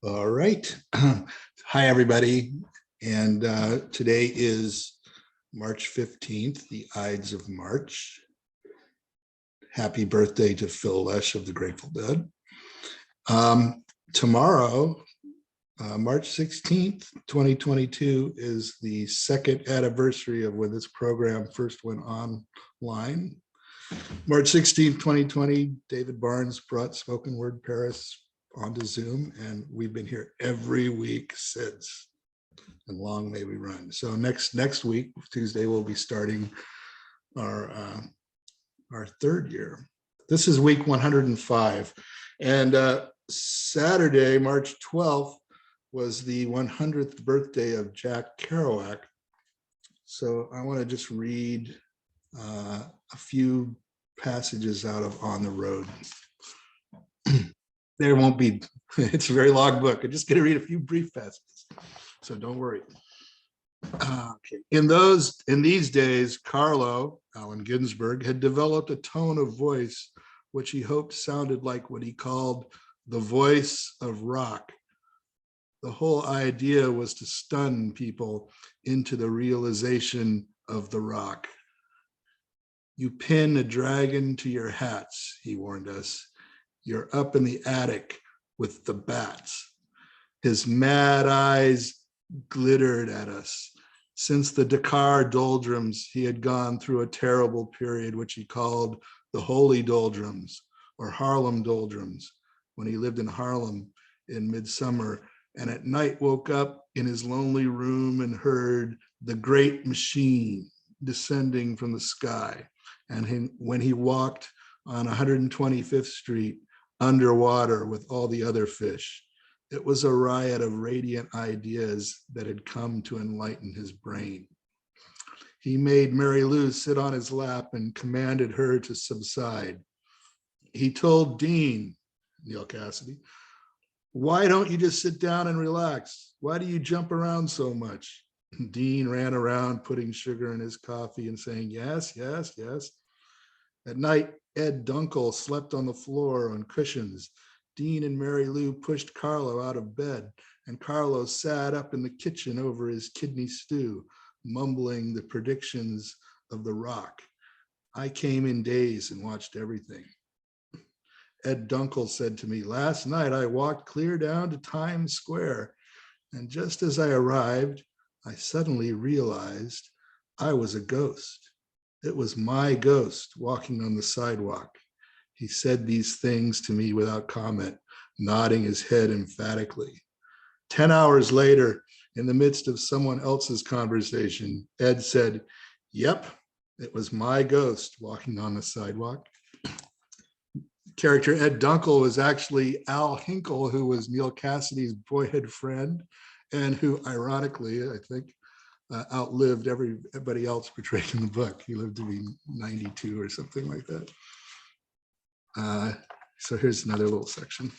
All right. Hi, everybody. And today is March 15th, the Ides of March. Happy birthday to Phil Lesh of the Grateful Dead. Tomorrow, March 16th, 2022, is the second anniversary of when this program first went online. March 16th, 2020, David Barnes brought Spoken Word Paris onto Zoom, and we've been here every week since, and long may we run. So next week, Tuesday, we'll be starting our third year. This is week 105, and Saturday, March 12th, was the 100th birthday of Jack Kerouac. So I want to just read a few passages out of On the Road. There won't be, it's a very long book. I'm just going to read a few brief passages, so don't worry. Okay. In these days, Carlo, Allen Ginsberg, had developed a tone of voice which he hoped sounded like what he called the voice of rock. The whole idea was to stun people into the realization of the rock. You pin a dragon to your hats, he warned us. You're up in the attic with the bats. His mad eyes glittered at us. Since the Dakar doldrums, he had gone through a terrible period, which he called the Holy Doldrums or Harlem Doldrums, when he lived in Harlem in midsummer, and at night woke up in his lonely room and heard the great machine descending from the sky. And when he walked on 125th Street, underwater with all the other fish. It was a riot of radiant ideas that had come to enlighten his brain. He made Mary Lou sit on his lap and commanded her to subside. He told Dean, Neil Cassidy, why don't you just sit down and relax? Why do you jump around so much? Dean ran around putting sugar in his coffee and saying, yes, yes, yes. At night, Ed Dunkel slept on the floor on cushions. Dean and Mary Lou pushed Carlo out of bed, and Carlo sat up in the kitchen over his kidney stew, mumbling the predictions of the rock. I came in days and watched everything. Ed Dunkel said to me, last night I walked clear down to Times Square, and just as I arrived, I suddenly realized I was a ghost. It was my ghost walking on the sidewalk. He said these things to me without comment, nodding his head emphatically. 10 hours later, in the midst of someone else's conversation, Ed said, yep, it was my ghost walking on the sidewalk. Character Ed Dunkel was actually Al Hinkle, who was Neil Cassidy's boyhood friend, and who, ironically, I think, outlived everybody else portrayed in the book. He lived to be 92 or something like that. So here's another little section.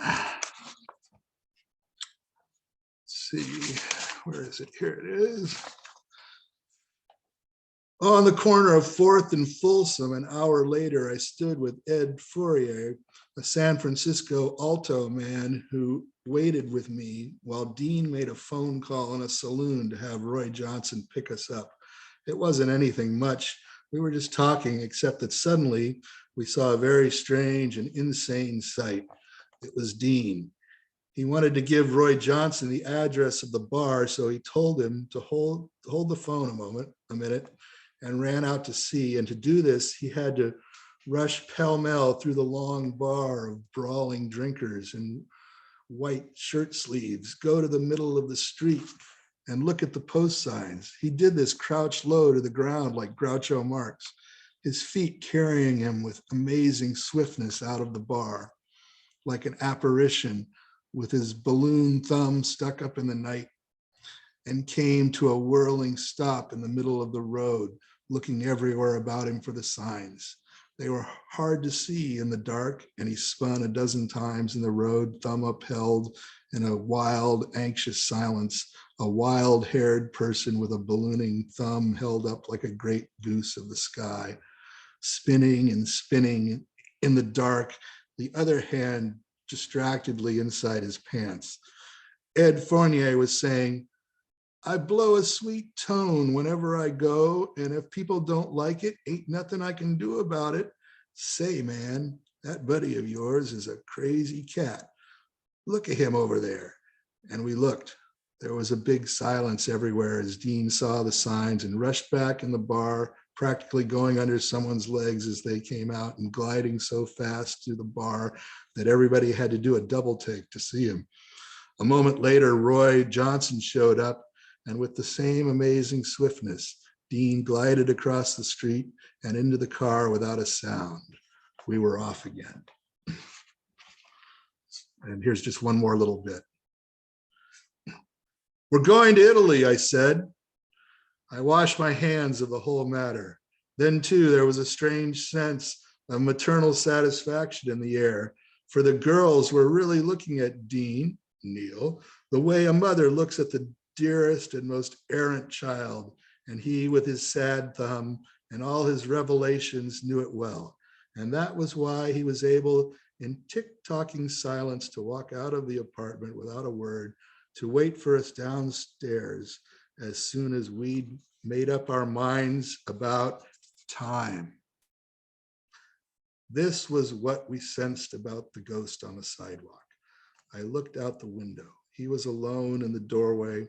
Let's see, where is it? Here it is. On the corner of 4th and Folsom, an hour later, I stood with Ed Fourier, a San Francisco alto man who waited with me while Dean made a phone call in a saloon to have Roy Johnson pick us up. It wasn't anything much. We were just talking, except that suddenly we saw a very strange and insane sight. It was Dean. He wanted to give Roy Johnson the address of the bar, so he told him to hold the phone a minute, and ran out to see. And to do this, he had to rush pell-mell through the long bar of brawling drinkers in white shirt sleeves, go to the middle of the street and look at the post signs. He did this crouched low to the ground like Groucho Marx, his feet carrying him with amazing swiftness out of the bar, like an apparition with his balloon thumb stuck up in the night, and came to a whirling stop in the middle of the road, looking everywhere about him for the signs. They were hard to see in the dark, and he spun a dozen times in the road, thumb upheld in a wild, anxious silence, a wild-haired person with a ballooning thumb held up like a great goose of the sky, spinning and spinning in the dark, the other hand distractedly inside his pants. Ed Fournier was saying, I blow a sweet tone whenever I go, and if people don't like it, ain't nothing I can do about it. Say, man, that buddy of yours is a crazy cat. Look at him over there. And we looked. There was a big silence everywhere as Dean saw the signs and rushed back in the bar, practically going under someone's legs as they came out and gliding so fast through the bar that everybody had to do a double take to see him. A moment later, Roy Johnson showed up, and with the same amazing swiftness, Dean glided across the street and into the car without a sound. We were off again. And here's just one more little bit. We're going to Italy, I said. I washed my hands of the whole matter. Then, too, there was a strange sense of maternal satisfaction in the air, for the girls were really looking at Dean, Neil, the way a mother looks at the dearest and most errant child, and he, with his sad thumb and all his revelations, knew it well. And that was why he was able, in tick-tocking silence, to walk out of the apartment without a word, to wait for us downstairs as soon as we'd made up our minds about time. This was what we sensed about the ghost on the sidewalk. I looked out the window. He was alone in the doorway,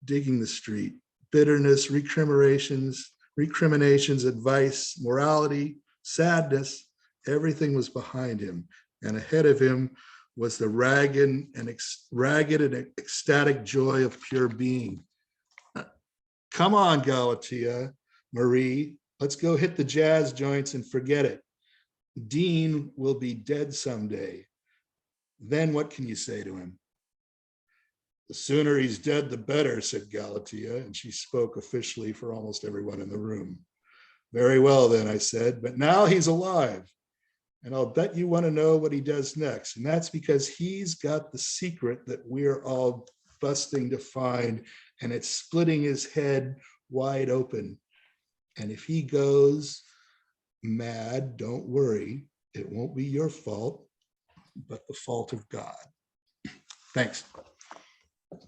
digging the street. Bitterness, recriminations, advice, morality, sadness, everything was behind him. And ahead of him was the ragged and ecstatic joy of pure being. Come on, Galatea, Marie, let's go hit the jazz joints and forget it. Dean will be dead someday. Then what can you say to him? The sooner he's dead, the better, said Galatea, and she spoke officially for almost everyone in the room. Very well then, I said, but now he's alive. And I'll bet you want to know what he does next. And that's because he's got the secret that we're all busting to find, and it's splitting his head wide open. And if he goes mad, don't worry. It won't be your fault, but the fault of God. Thanks.